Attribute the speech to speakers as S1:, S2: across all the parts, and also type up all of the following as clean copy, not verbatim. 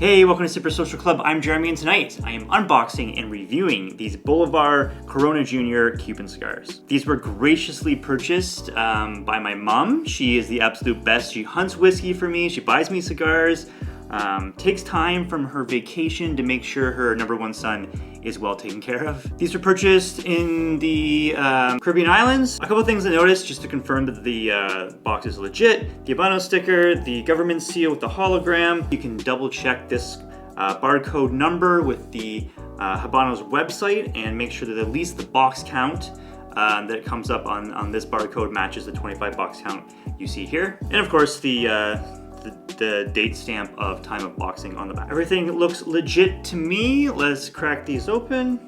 S1: Hey, welcome to Super Social Club. I'm Jeremy, and tonight I am unboxing and reviewing these Bolivar Corona Jr. Cuban cigars. These were graciously purchased by my mom. She is the absolute best. She hunts whiskey for me. She buys me cigars. Takes time from her vacation to make sure her #1 son is well taken care of. These were purchased in the Caribbean islands. A couple things I noticed just to confirm that the box is legit. The Habano sticker, the government seal with the hologram. You can double check this barcode number with the Habano's website and make sure that at least the box count that comes up on this barcode matches the 25 box count you see here. And of course the date stamp of time of boxing on the back. Everything looks legit to me. Let's crack these open.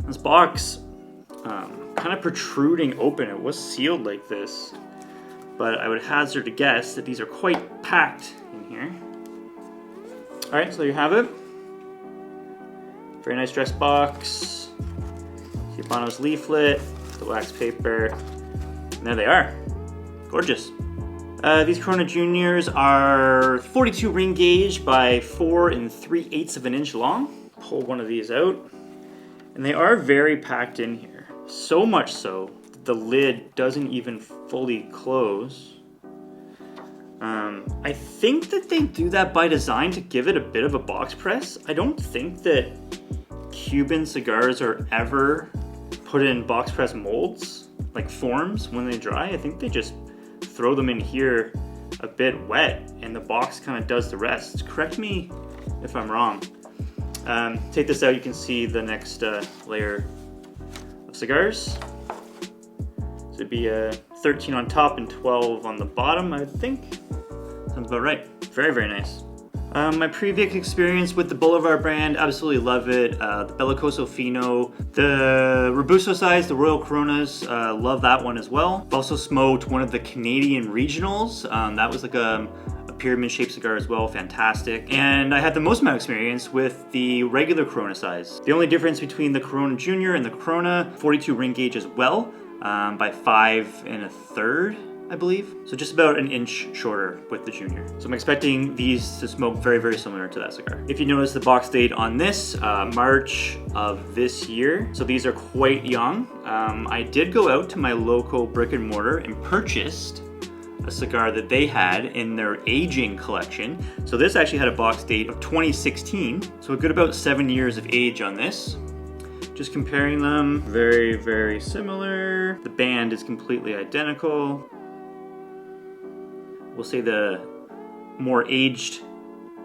S1: This box, kind of protruding open. It was sealed like this, but I would hazard to guess that these are quite packed in here. All right, so there you have it. Very nice dress box. Habano's leaflet, the wax paper, and there they are. Gorgeous. These Corona Juniors are 42 ring gauge by 4 3/8 of an inch long. Pull one of these out, and they are very packed in here. So much so that the lid doesn't even fully close. I think that they do that by design to give it a bit of a box press. I don't think that Cuban cigars are ever put in box press molds, like forms, when they dry. I think they just throw them in here a bit wet and the box kind of does the rest. Correct me if I'm wrong. Take this out, you can see the next layer of cigars. So it'd be 13 on top and 12 on the bottom, I would think. Sounds about right. Very, very nice. My previous experience with the Bolivar brand, absolutely love it. The Bellicoso Fino, the Robusto size, the Royal Coronas, love that one as well. I've also smoked one of the Canadian regionals. That was like a pyramid shaped cigar as well, fantastic. And I had the most amount of experience with the regular Corona size. The only difference between the Corona Junior and the Corona, 42 ring gauge as well, by 5 1/3. I believe. So just about an inch shorter with the Junior. So I'm expecting these to smoke very, very similar to that cigar. If you notice the box date on this, March of this year. So these are quite young. I did go out to my local brick and mortar and purchased a cigar that they had in their aging collection. So this actually had a box date of 2016. So a good about 7 years of age on this. Just comparing them, very, very similar. The band is completely identical. We'll say the more aged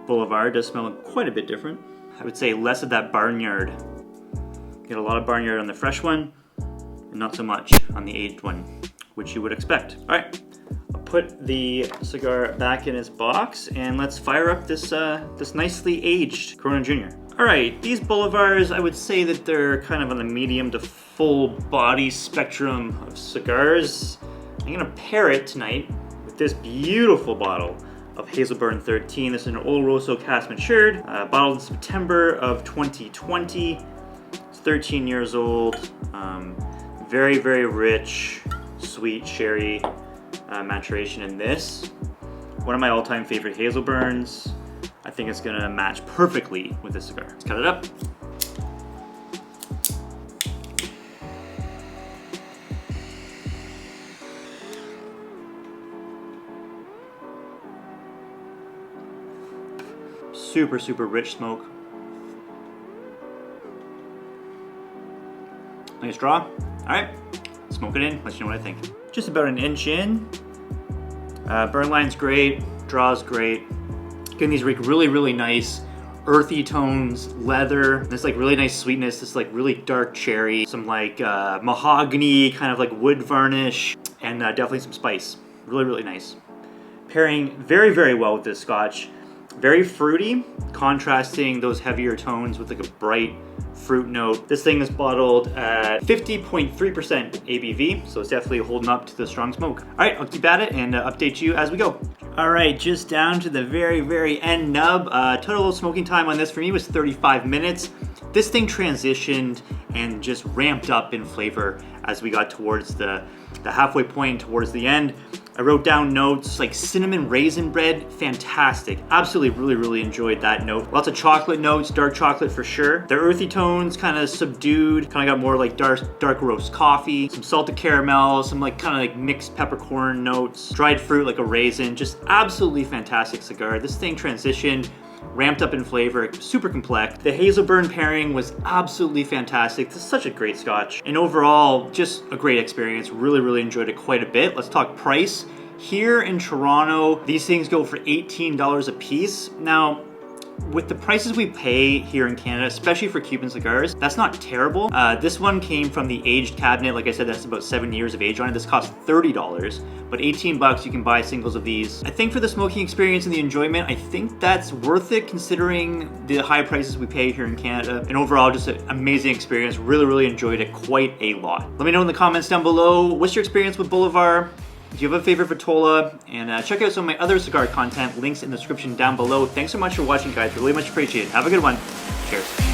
S1: Bolivar does smell quite a bit different. I would say less of that barnyard. Get a lot of barnyard on the fresh one, and not so much on the aged one, which you would expect. All right, I'll put the cigar back in its box, and let's fire up this this nicely aged Corona Junior. All right, these Bolivars, I would say that they're kind of on the medium to full body spectrum of cigars. I'm gonna pair it tonight this beautiful bottle of Hazelburn 13. This is an Oloroso Cask matured, bottled in September of 2020. It's 13 years old. Very, very rich, sweet sherry maturation in this. One of my all-time favorite Hazelburns. I think it's gonna match perfectly with this cigar. Let's cut it up. Super, super rich smoke. Nice draw. All right, smoke it in, let you know what I think. Just about an inch in. Burn line's great, draw's great. Getting these really, really nice earthy tones, leather. This like really nice sweetness, this like really dark cherry, some like mahogany, kind of like wood varnish, and definitely some spice. Really, really nice. Pairing very, very well with this Scotch. Very fruity, contrasting those heavier tones with like a bright fruit note. This thing is bottled at 50.3% ABV, so it's definitely holding up to the strong smoke. All right, I'll keep at it and update you as we go. All right, just down to the very, very end nub. Total smoking time on this for me was 35 minutes. This thing transitioned and just ramped up in flavor as we got towards the halfway point, towards the end. I wrote down notes like cinnamon raisin bread, fantastic. Absolutely, really enjoyed that note. Lots of chocolate notes, dark chocolate for sure. The earthy tones kind of subdued, kind of got more like dark roast coffee, some salted caramel, some like kind of like mixed peppercorn notes, dried fruit like a raisin. Just absolutely fantastic cigar. This thing transitioned, ramped up in flavor, super complex. The Hazelburn pairing was absolutely fantastic. This is such a great scotch. And overall, just a great experience. Really enjoyed it quite a bit. Let's talk price. Here in Toronto, these things go for $18 a piece. Now, with the prices we pay here in Canada, especially for Cuban cigars, that's not terrible. This one came from the aged cabinet. Like I said, that's about 7 years of age on it. This costs $30, but 18 bucks, you can buy singles of these. I think for the smoking experience and the enjoyment, I think that's worth it considering the high prices we pay here in Canada. And overall, just an amazing experience. Really enjoyed it quite a lot. Let me know in the comments down below, what's your experience with Bolivar? Do you have a favorite Vitola? And check out some of my other cigar content, links in the description down below. Thanks so much for watching, guys. Really much appreciated. Have a good one. Cheers.